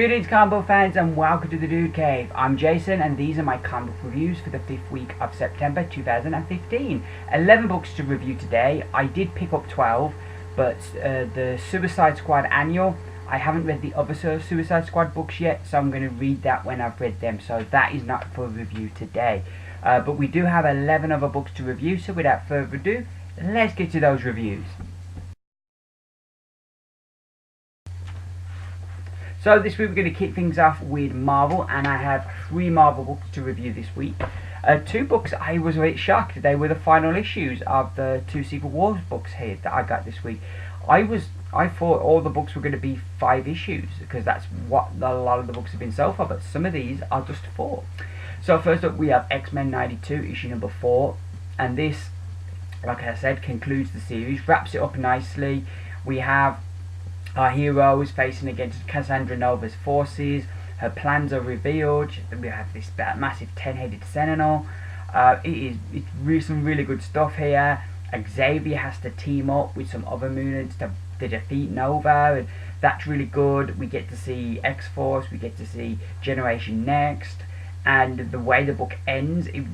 Greetings comic book fans and welcome to the Dude Cave. I'm Jason and these are my comic book reviews for the 5th week of September 2015. 11 books to review today. I did pick up 12, but the Suicide Squad annual, I haven't read the other Suicide Squad books yet, so I'm going to read that when I've read them, so that is not for review today. But we do have 11 other books to review, so without further ado, let's get to those reviews. So this week we're going to kick things off with Marvel, and I have 3 Marvel books to review this week. 2 books I was a bit shocked. They were the final issues of the 2 Secret Wars books here that I got this week. I thought all the books were going to be 5 issues, because that's what a lot of the books have been so far, but some of these are just 4. So first up we have X-Men 92, issue number 4, and this, like I said, concludes the series, wraps it up nicely. We have our hero is facing against Cassandra Nova's forces. Her plans are revealed. We have this massive 10-headed Sentinel. It's some really good stuff here. Xavier has to team up with some other mutants to defeat Nova, and that's really good. We get to see X-Force, we get to see Generation Next, and the way the book ends, it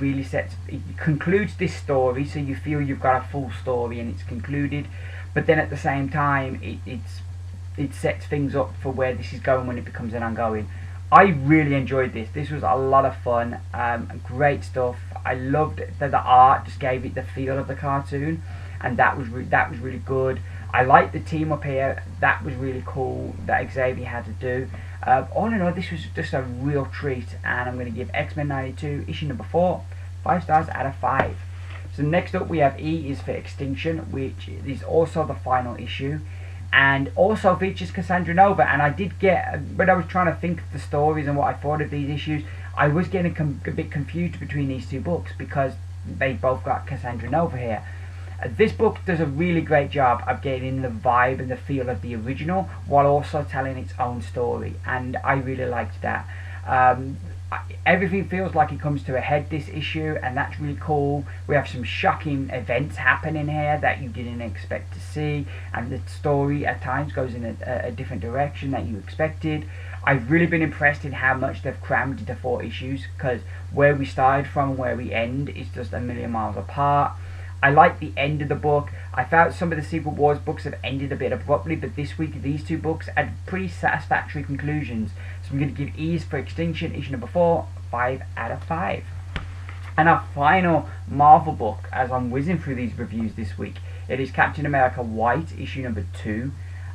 concludes this story, so you feel you've got a full story and it's concluded, but then at the same time it sets things up for where this is going when it becomes an ongoing. I really enjoyed this. This was a lot of fun. Great stuff. I loved that the art just gave it the feel of the cartoon, and that was really good. I liked the team up here. That was really cool that Xavier had to do. All in all, this was just a real treat, and I'm going to give X-Men 92 issue number 4 5 stars out of 5. So next up we have E is for Extinction, which is also the final issue, and also features Cassandra Nova. And I did get, when I was trying to think of the stories and what I thought of these issues, I was getting a bit confused between these 2 books because they both got Cassandra Nova here. This book does a really great job of getting the vibe and the feel of the original while also telling its own story, and I really liked that. Everything feels like it comes to a head this issue, and that's really cool. We have some shocking events happening here that you didn't expect to see, and the story at times goes in a different direction that you expected. I've really been impressed in how much they've crammed into 4 issues, because where we started from and where we end is just a million miles apart. I like the end of the book. I felt some of the Secret Wars books have ended a bit abruptly, but this week these 2 books had pretty satisfactory conclusions. So I'm going to give E's for Extinction, issue number 4, 5 out of 5. And our final Marvel book, as I'm whizzing through these reviews this week, it is Captain America White, issue number 2.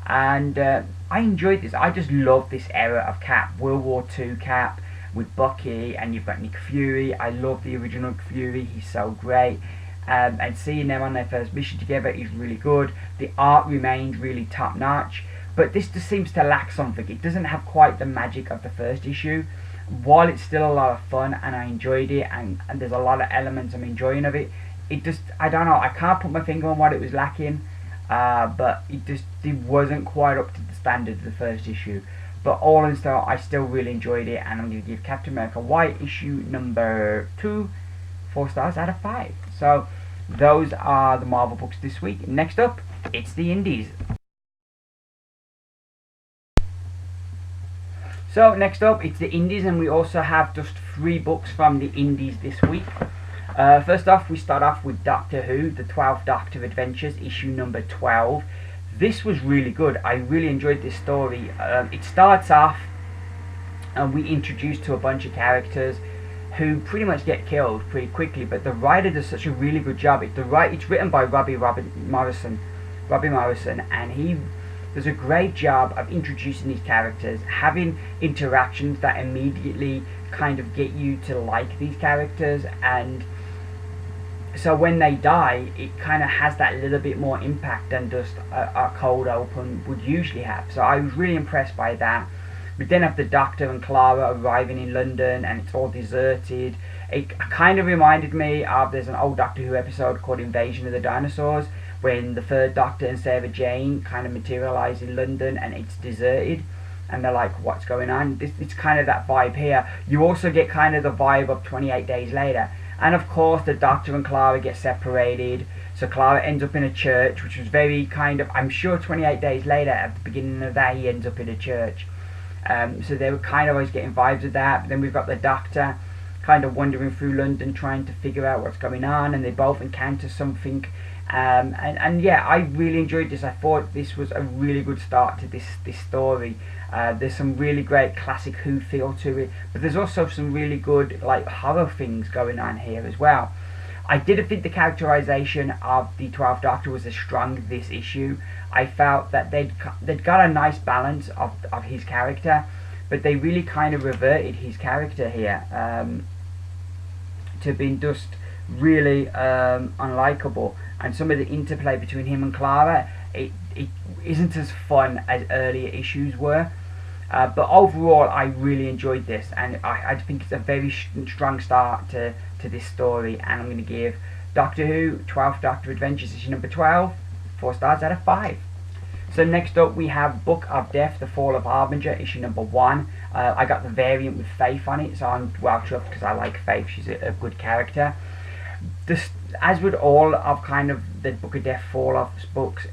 And I enjoyed this. I just love this era of Cap, World War II Cap, with Bucky, and you've got Nick Fury. I love the original Nick Fury, he's so great. And seeing them on their first mission together is really good. The art remains really top notch, but this just seems to lack something. It doesn't have quite the magic of the first issue. While it's still a lot of fun and I enjoyed it, and there's a lot of elements I'm enjoying of it, I don't know, I can't put my finger on what it was lacking, but it wasn't quite up to the standard of the first issue. But all in all, I still really enjoyed it, and I'm going to give Captain America White issue number 2 4 stars out of 5. So those are the Marvel books this week. Next up, it's the Indies. So next up, it's the Indies, and we also have just 3 books from the Indies this week. First off, we start off with Doctor Who, the 12th Doctor Adventures, issue number 12. This was really good. I really enjoyed this story. It starts off, and we introduced to a bunch of characters who pretty much get killed pretty quickly, but the writer does such a really good job. It's written by Robbie Morrison, and he does a great job of introducing these characters, having interactions that immediately kind of get you to like these characters, and so when they die, it kind of has that little bit more impact than just a cold open would usually have. So I was really impressed by that. We then have the Doctor and Clara arriving in London, and it's all deserted. It kind of reminded me of, there's an old Doctor Who episode called Invasion of the Dinosaurs, when the 3rd Doctor and Sarah Jane kind of materialise in London and it's deserted, and they're like, what's going on? It's kind of that vibe here. You also get kind of the vibe of 28 Days Later. And of course the Doctor and Clara get separated, so Clara ends up in a church, which was very kind of, I'm sure 28 Days Later, at the beginning of that, he ends up in a church. So they were kind of always getting vibes of that. But then we've got the Doctor kind of wandering through London trying to figure out what's going on, and they both encounter something. And yeah, I really enjoyed this. I thought this was a really good start to this story. There's some really great classic Who feel to it, but there's also some really good like horror things going on here as well. I didn't think the characterization of the 12th Doctor was as strong this issue. I felt that they'd got a nice balance of his character, but they really kind of reverted his character here to being just really unlikable. And some of the interplay between him and Clara, it isn't as fun as earlier issues were. But overall, I really enjoyed this, and I think it's a very strong start to this story. And I'm going to give Doctor Who 12th Doctor Adventures issue number 12 4 stars out of 5. So next up we have Book of Death, The Fall of Harbinger, issue number 1. I got the variant with Faith on it, so I'm well chuffed because I like Faith. She's a good character. As with all of kind of the Book of Death Fall Off books,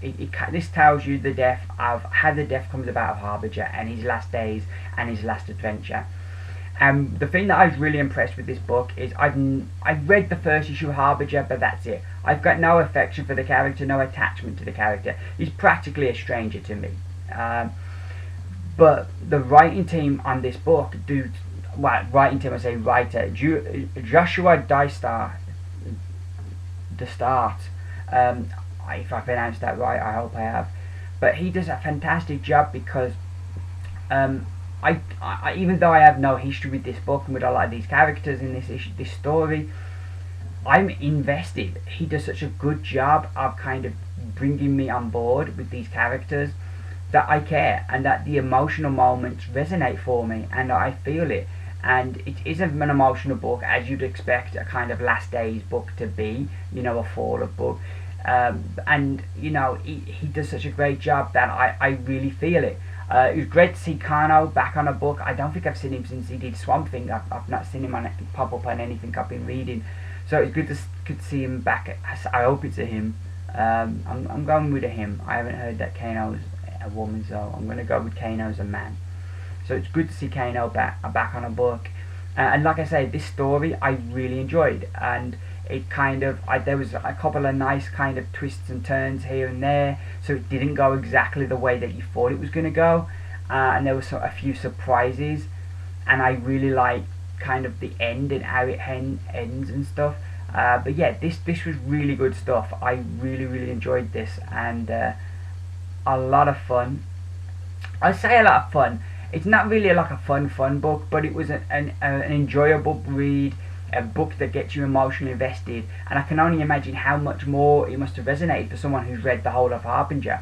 this tells you the death of how the death comes about of Harbinger and his last days and his last adventure. The thing that I was really impressed with this book is I've read the first issue of Harbinger, but that's it. I've got no affection for the character, no attachment to the character. He's practically a stranger to me. But the writing team on this book writing team, I say writer, Joshua Dystart, if I pronounced that right, I hope I have. But he does a fantastic job because I even though I have no history with this book and with a lot of these characters in this story, I'm invested. He does such a good job of kind of bringing me on board with these characters that I care, and that the emotional moments resonate for me, and I feel it. And it isn't an emotional book as you'd expect a kind of Last Days book to be, you know, a Fall of book. And, you know, he does such a great job that I really feel it. It was great to see Kano back on a book. I don't think I've seen him since he did Swamp Thing. I've not seen him pop up on anything I've been reading. So it's good to see him back. I hope it's a him. I'm going with a him. I haven't heard that Kano's a woman, so I'm going to go with Kano's a man. So it's good to see Kano back on a book. And like I say, this story I really enjoyed. And it kind of, there was a couple of nice kind of twists and turns here and there. So it didn't go exactly the way that you thought it was going to go. And there was a few surprises. And I really like kind of the end and how it ends and stuff. But yeah, this was really good stuff. I really enjoyed this, and a lot of fun. I say a lot of fun. It's not really like a fun book, but it was an enjoyable read, a book that gets you emotionally invested. And I can only imagine how much more it must have resonated for someone who's read the whole of Harbinger,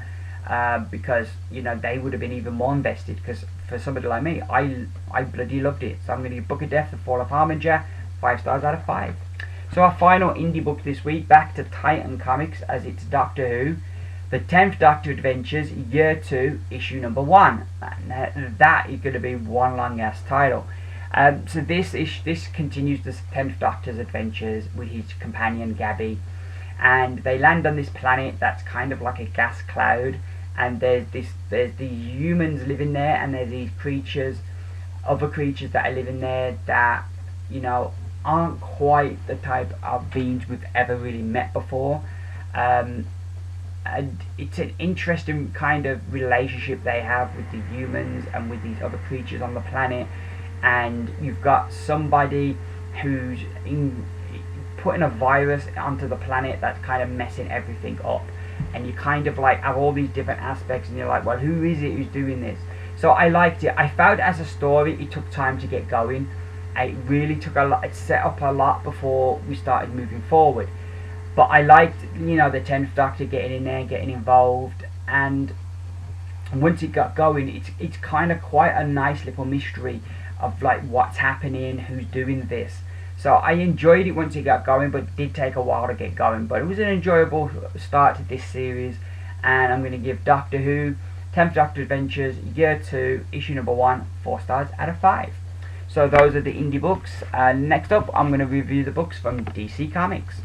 because you know they would have been even more invested. Because for somebody like me, I bloody loved it. So I'm going to give Book of Death, The Fall of Harbinger 5 stars out of 5. So our final indie book this week, back to Titan Comics, as it's Doctor Who, The 10th Doctor Adventures, Year 2, Issue number 1. And that is going to be one long ass title. So this continues the 10th Doctor's adventures with his companion Gabby, and they land on this planet that's kind of like a gas cloud, and there's the humans living there, and there's these creatures, other creatures that are living there that, you know, aren't quite the type of beings we've ever really met before. And it's an interesting kind of relationship they have with the humans and with these other creatures on the planet. And you've got somebody who's putting a virus onto the planet that's kind of messing everything up, and you kind of like have all these different aspects, and you're like, well, who is it who's doing this? So I liked it. I found as a story it took time to get going. It really took a lot. It set up a lot before we started moving forward. But I liked, you know, the 10th Doctor getting in there and getting involved, and once it got going, it's kind of quite a nice little mystery of like what's happening, who's doing this. So I enjoyed it once it got going, but it did take a while to get going. But it was an enjoyable start to this series, and I'm going to give Doctor Who 10th Doctor Adventures Year 2 Issue number 1 4 stars out of 5. So those are the indie books. Next up, I'm going to review the books from DC Comics.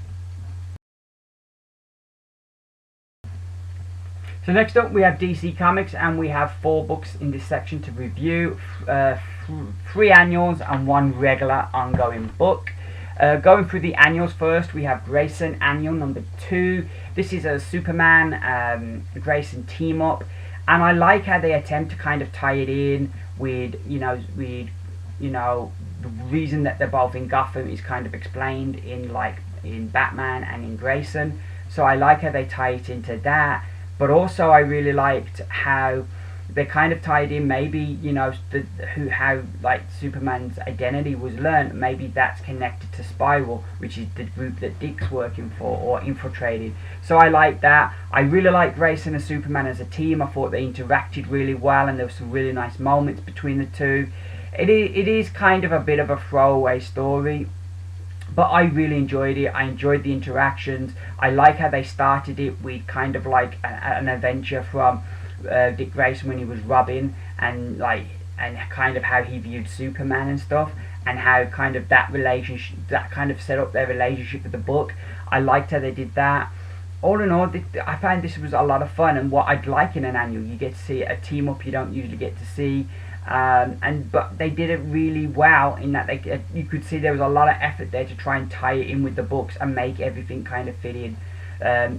So next up we have DC Comics, and we have 4 books in this section to review, 3 annuals and 1 regular ongoing book. Going through the annuals first, we have Grayson annual number 2. This is a Superman Grayson team up, and I like how they attempt to kind of tie it in with the reason that they're both in Gotham is kind of explained in Batman and in Grayson. So I like how they tie it into that. But also I really liked how they kind of tied in maybe how Superman's identity was learned. Maybe that's connected to Spiral, which is the group that Dick's working for or infiltrated. So I like that. I really like Grayson and Superman as a team. I thought they interacted really well, and there were some really nice moments between the two. It is kind of a bit of a throwaway story, but I really enjoyed it. I enjoyed the interactions. I like how they started it with kind of like an adventure from Dick Grayson when he was Robin, and kind of how he viewed Superman and stuff, and how kind of that relationship, that kind of set up their relationship with the book. I liked how they did that. All in all, I found this was a lot of fun, and what I'd like in an annual, you get to see a team up you don't usually get to see. But they did it really well in that you could see there was a lot of effort there to try and tie it in with the books and make everything kind of fit in.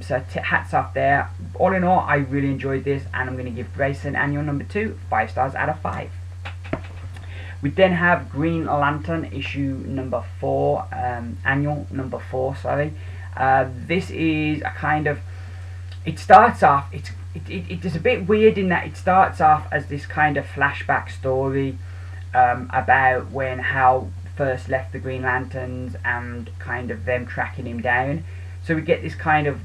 So hats off there. All in all, I really enjoyed this, and I'm going to give Grayson annual number 2 5 stars out of 5. We then have Green Lantern issue number 4, annual number 4. Sorry, this is a kind of. It starts off. It is a bit weird in that it starts off as this kind of flashback story about when Hal first left the Green Lanterns and kind of them tracking him down. So we get this kind of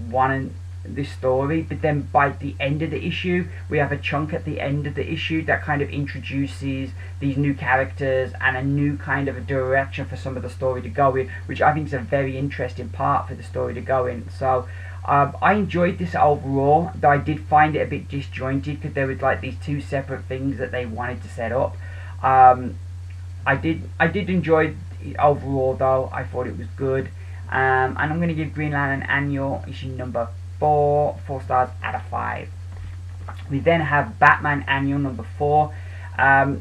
this story, but then by the end of the issue we have a chunk at the end of the issue that kind of introduces these new characters and a new kind of a direction for some of the story to go in, which I think is a very interesting part for the story to go in. So I enjoyed this overall, though I did find it a bit disjointed because there was like these 2 separate things that they wanted to set up. I did enjoy it overall, though. I thought it was good, and I'm going to give Green Lantern annual issue number 4 stars out of 5. We then have Batman annual number 4.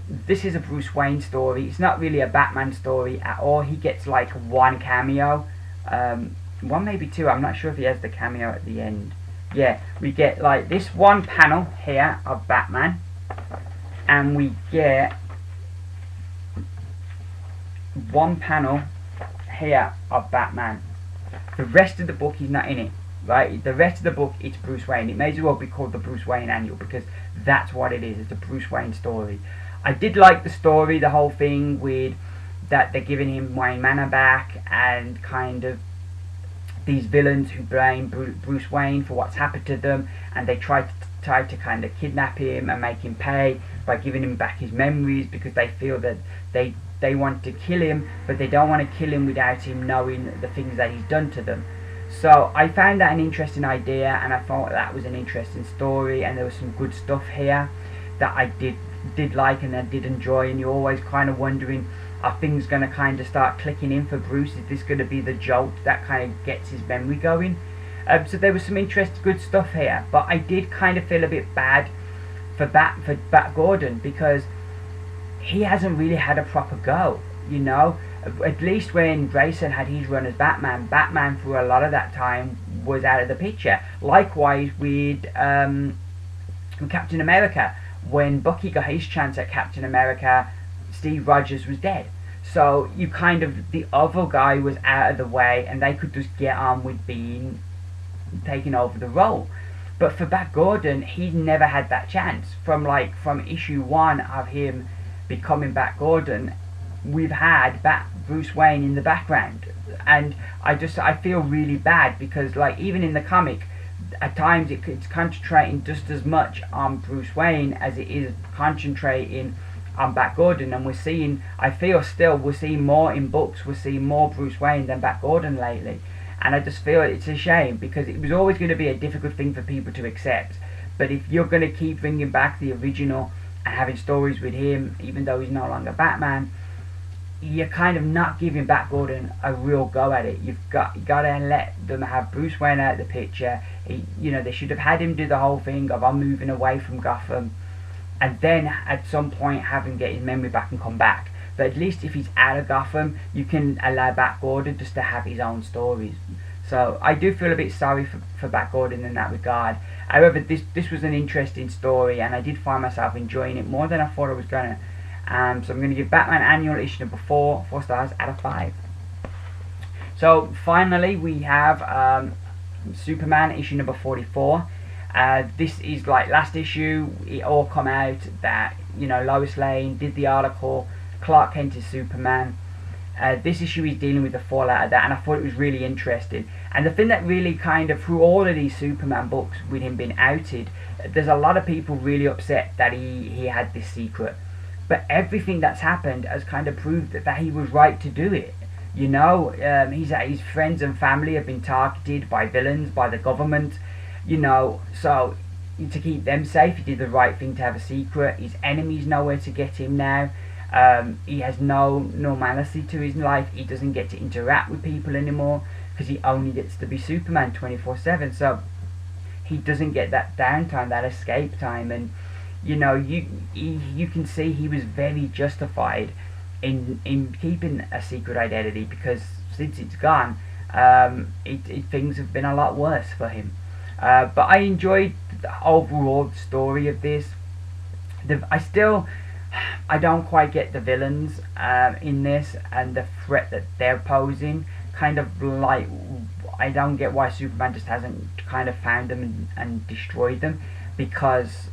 This is a Bruce Wayne story. It's not really a Batman story at all. He gets like 1 cameo. 1 maybe 2, I'm not sure if he has the cameo at the end. Yeah, we get like this 1 panel here of Batman, and we get 1 panel here of Batman. The rest of the book is not in it, right? The rest of the book, it's Bruce Wayne. It may as well be called the Bruce Wayne annual, because that's what it is. It's a Bruce Wayne story. I did like the story, the whole thing with that they're giving him Wayne Manor back, and kind of these villains who blame Bruce Wayne for what's happened to them, and they try to kind of kidnap him and make him pay by giving him back his memories, because they feel that they want to kill him, but they don't want to kill him without him knowing the things that he's done to them. So I found that an interesting idea, and I thought that was an interesting story, and there was some good stuff here that I did like and I did enjoy. And you're always kind of wondering, are things going to kind of start clicking in for Bruce? Is this going to be the jolt that kind of gets his memory going? So there was some interesting, good stuff here, but I did kind of feel a bit bad for Bat Gordon, because he hasn't really had a proper go, At least when Grayson had his run as Batman for a lot of that time was out of the picture. Likewise with Captain America. When Bucky got his chance at Captain America, Steve Rogers was dead. So the other guy was out of the way, and they could just get on with taking over the role. But for Bat Gordon, he's never had that chance. From issue 1 of him becoming Bat Gordon, we've had Bruce Wayne in the background, and I feel really bad, because even in the comic, at times it's concentrating just as much on Bruce Wayne as it is concentrating on Bat Gordon, and we're seeing more in books, we're seeing more Bruce Wayne than Bat Gordon lately, and I just feel it's a shame, because it was always going to be a difficult thing for people to accept. But if you're going to keep bringing back the original and having stories with him, even though he's no longer Batman, you're kind of not giving Bat Gordon a real go at it. You got to let them have Bruce Wayne out of the picture. They should have had him do the whole thing of I'm moving away from Gotham, and then at some point have him get his memory back and come back. But at least if he's out of Gotham, you can allow Bat Gordon just to have his own stories. So I do feel a bit sorry for Bat Gordon in that regard. However, this was an interesting story, and I did find myself enjoying it more than I thought I was gonna. So I'm going to give Batman Annual issue number 4 stars out of 5. So finally we have Superman issue number 44. This is like last issue. It all come out that Lois Lane did the article. Clark Kent is Superman. This issue is dealing with the fallout of that, and I thought it was really interesting. And the thing that really kind of, through all of these Superman books with him being outed, there's a lot of people really upset that he had this secret. But everything that's happened has kind of proved that he was right to do it. His friends and family have been targeted by villains, by the government. So to keep them safe, he did the right thing to have a secret. His enemies know where to get him now. He has no normality to his life. He doesn't get to interact with people anymore because he only gets to be Superman 24/7. So he doesn't get that downtime, that escape time, and you can see he was very justified in keeping a secret identity, because since it's gone, things have been a lot worse for him. But I enjoyed the overall story of this. I don't quite get the villains in this and the threat that they're posing. Kind of like, I don't get why Superman just hasn't kind of found them and destroyed them, because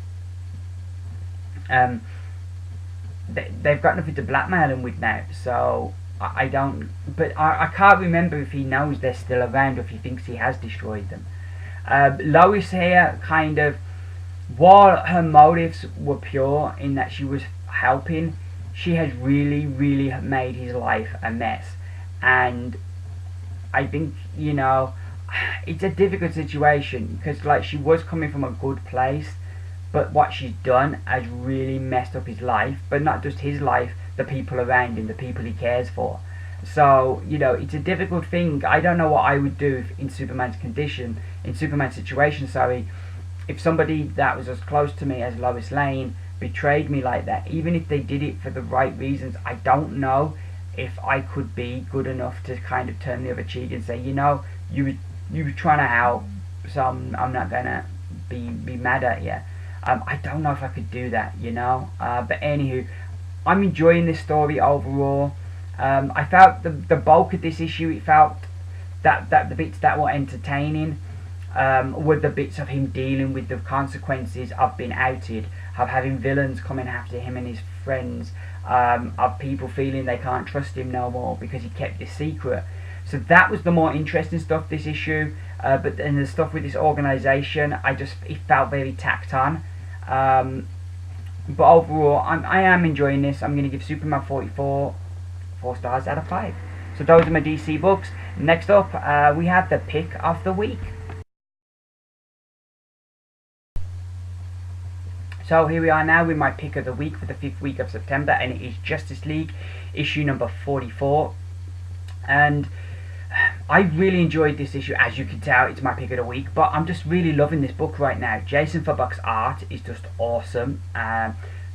they've got nothing to blackmail him with now. So I don't, but I can't remember if he knows they're still around or if he thinks he has destroyed them. Lois here, kind of, while her motives were pure in that she was helping, she has really made his life a mess. And I think it's a difficult situation, because like, she was coming from a good place, but what she's done has really messed up his life. But not just his life, the people around him, the people he cares for. So it's a difficult thing. I don't know what I would do in Superman's situation, if somebody that was as close to me as Lois Lane betrayed me like that. Even if they did it for the right reasons, I don't know if I could be good enough to kind of turn the other cheek and say, you were trying to help, so I'm not gonna be mad at you. I don't know if I could do that, but anywho, I'm enjoying this story overall. I felt the bulk of this issue, it felt that the bits that were entertaining were the bits of him dealing with the consequences of being outed, of having villains coming after him and his friends, of people feeling they can't trust him no more because he kept this secret. So that was the more interesting stuff this issue. But then the stuff with this organisation, it felt very tacked on. But overall, I am enjoying this. I'm going to give Superman 44 4 stars out of 5. So those are my DC books. Next up, we have the pick of the week. So here we are now with my pick of the week for the 5th week of September, and it is Justice League issue number 44. And I really enjoyed this issue. As you can tell, it's my pick of the week, but I'm just really loving this book right now. Jason Fabok's art is just awesome.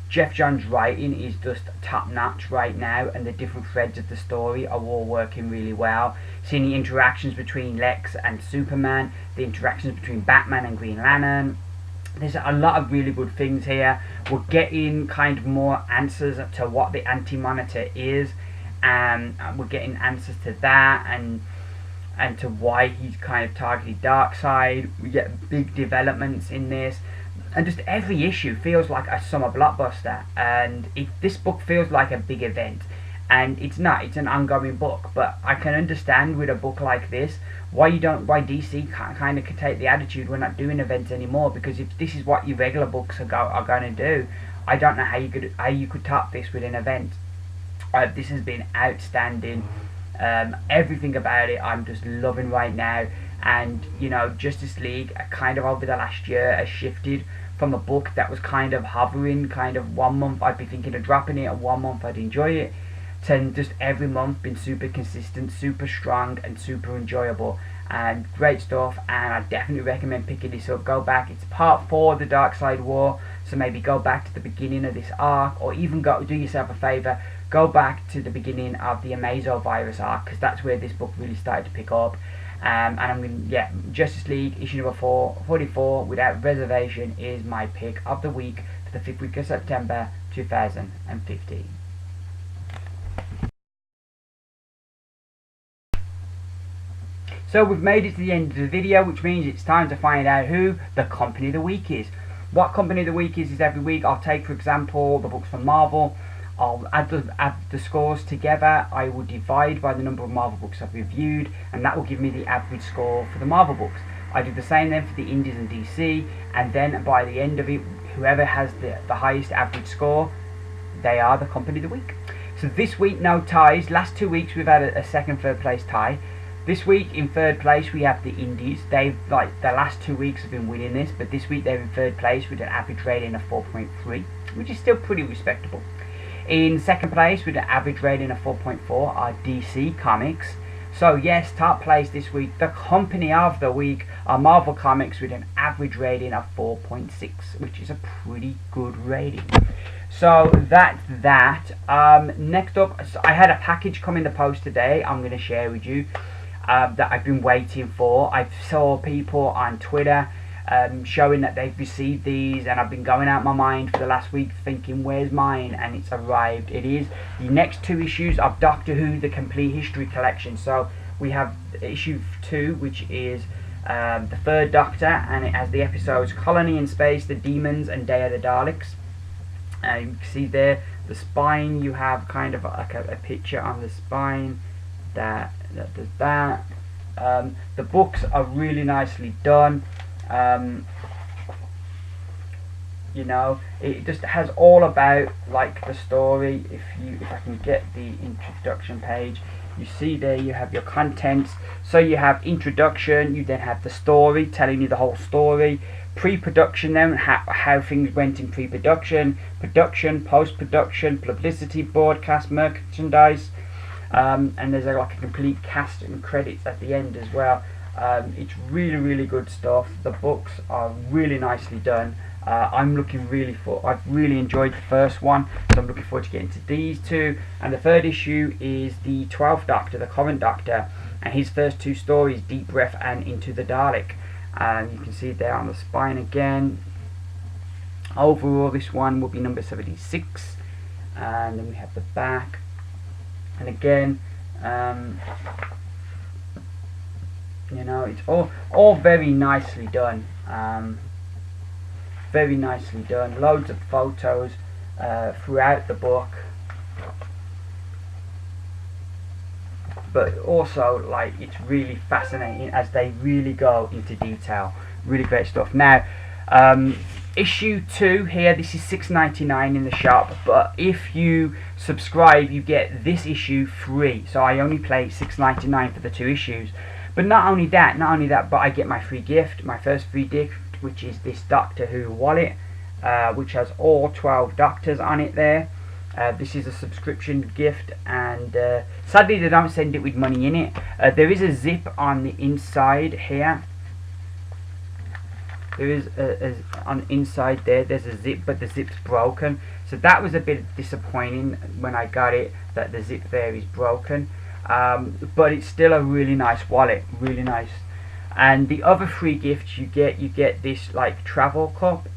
Jeff Johns' writing is just top notch right now, and the different threads of the story are all working really well. Seeing the interactions between Lex and Superman, the interactions between Batman and Green Lantern. There's a lot of really good things here. We're getting kind of more answers to what the Anti-Monitor is, and we're getting answers to that, and to why he's kind of targeted Darkseid. We get big developments in this, and just every issue feels like a summer blockbuster. And this book feels like a big event, and it's not. It's an ongoing book, but I can understand with a book like this why DC kind of could take the attitude we're not doing events anymore, because if this is what your regular books are going to do, I don't know how you could top this with an event. This has been outstanding. Everything about it I'm just loving right now. And Justice League kind of over the last year has shifted from a book that was kind of hovering, kind of 1 month I'd be thinking of dropping it, and 1 month I'd enjoy it, to just every month been super consistent, super strong, and super enjoyable, and great stuff. And I definitely recommend picking this up. Go back, it's part 4 of the Dark Side War, so maybe go back to the beginning of this arc, or even go do yourself a favor, go back to the beginning of the Amazovirus arc, because that's where this book really started to pick up. And I'm going to, Justice League issue number 44 without reservation is my pick of the week for the 5th week of September 2015. So we've made it to the end of the video, which means it's time to find out who the Company of the Week is. What Company of the Week is every week I'll take, for example, the books from Marvel. I'll add the scores together. I will divide by the number of Marvel books I've reviewed, and that will give me the average score for the Marvel books. I do the same then for the Indies and DC, and then by the end of it, whoever has the highest average score, they are the Company of the Week. So this week, no ties. Last 2 weeks we've had a second, third place tie. This week in third place we have the Indies. They've, like, the last 2 weeks have been winning this, but this week they're in third place with an average rating of 4.3, which is still pretty respectable. In second place with an average rating of 4.4 are DC Comics. So yes, top place this week, the Company of the Week, are Marvel Comics with an average rating of 4.6, which is a pretty good rating. So that's that. Next up, I had a package come in the post today I'm going to share with you that I've been waiting for. I saw people on Twitter showing that they've received these, and I've been going out my mind for the last week thinking, where's mine? And it's arrived. It is the next 2 issues of Doctor Who The Complete History Collection. So we have issue 2, which is the 3rd Doctor, and it has the episodes Colony in Space, The Demons, and Day of the Daleks. You can see there the spine, you have kind of like a picture on the spine that does that. The books are really nicely done. You know, it just has all about, like, the story. If I can get the introduction page, you see there you have your contents. So you have introduction, you then have the story telling you the whole story, pre-production, then how things went in pre-production, production, post-production, publicity, broadcast, merchandise, and there's like a complete cast and credits at the end as well. It's really good stuff. The books are really nicely done. I've really enjoyed the first one, so I'm looking forward to getting to these 2. And the 3rd issue is the 12th Doctor, the current Doctor, and his first 2 stories, Deep Breath and Into the Dalek. You can see it there on the spine again. Overall, this one will be number 76, and then we have the back, and again, you know, it's all very nicely done. Very nicely done. Loads of photos throughout the book, but also, like, it's really fascinating as they really go into detail. Really great stuff. Now, issue 2 here, this is $6.99 in the shop, but if you subscribe you get this issue free. So I only pay $6.99 for the 2 issues. But not only that, but I get my free gift, my first free gift, which is this Doctor Who wallet, which has all 12 Doctors on it there. This is a subscription gift, and sadly they don't send it with money in it. There is a zip on the inside here. There is on the inside there's a zip, but the zip's broken. So that was a bit disappointing when I got it, that the zip there is broken. But it's still a really nice wallet, really nice. And the other free gifts you get this, like, travel cup.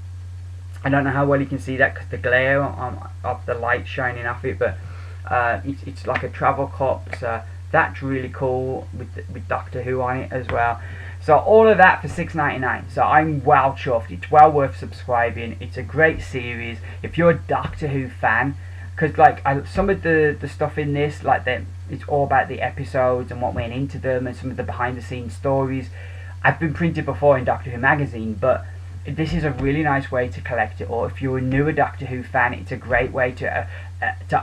I don't know how well you can see that because the glare of the light shining off it, but it's like a travel cup. So that's really cool with Doctor Who on it as well. So all of that for $6.99. So I'm well chuffed. It's well worth subscribing. It's a great series if you're a Doctor Who fan, because, like, some of the stuff in this, like, it's all about the episodes and what went into them, and some of the behind the scenes stories I've been printed before in Doctor Who magazine, but this is a really nice way to collect it. Or if you're a newer Doctor Who fan, it's a great way to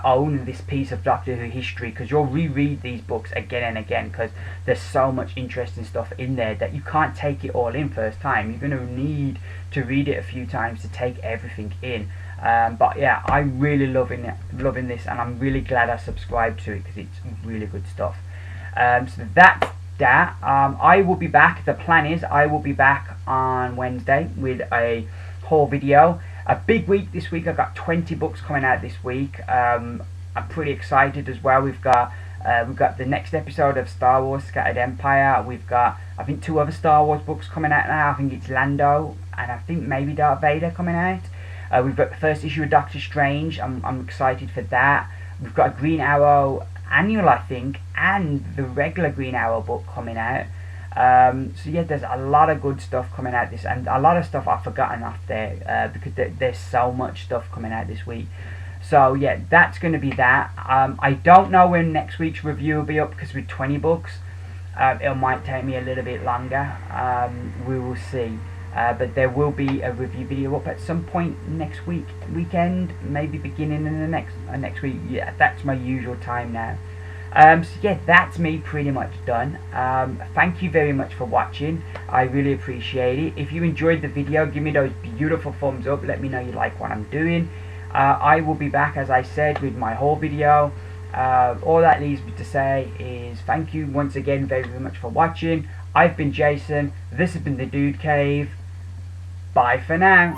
own this piece of Doctor Who history, because you'll reread these books again and again, because there's so much interesting stuff in there that you can't take it all in first time. You're going to need to read it a few times to take everything in. But yeah, I'm really loving this, and I'm really glad I subscribed to it because it's really good stuff. So that's that. I will be back. The plan is I will be back on Wednesday with a haul video. A big week this week. I've got 20 books coming out this week. I'm pretty excited as well. We've got the next episode of Star Wars Scattered Empire. We've got, I think, 2 other Star Wars books coming out now. I think it's Lando and I think maybe Darth Vader coming out. We've got the first issue of Doctor Strange. I'm excited for that. We've got a Green Arrow annual, I think, and the regular Green Arrow book coming out. So yeah, there's a lot of good stuff coming out this, and a lot of stuff I've forgotten off there because there's so much stuff coming out this week. So yeah, that's going to be that. I don't know when next week's review will be up because with 20 books, it might take me a little bit longer. We will see. But there will be a review video up at some point next weekend, maybe beginning in the next week. Yeah, that's my usual time now. So yeah, that's me pretty much done. Thank you very much for watching. I really appreciate it. If you enjoyed the video, give me those beautiful thumbs up. Let me know you like what I'm doing. I will be back, as I said, with my whole video. All that leaves me to say is thank you once again very, very much for watching. I've been Jason. This has been the Dude Cave. Bye for now.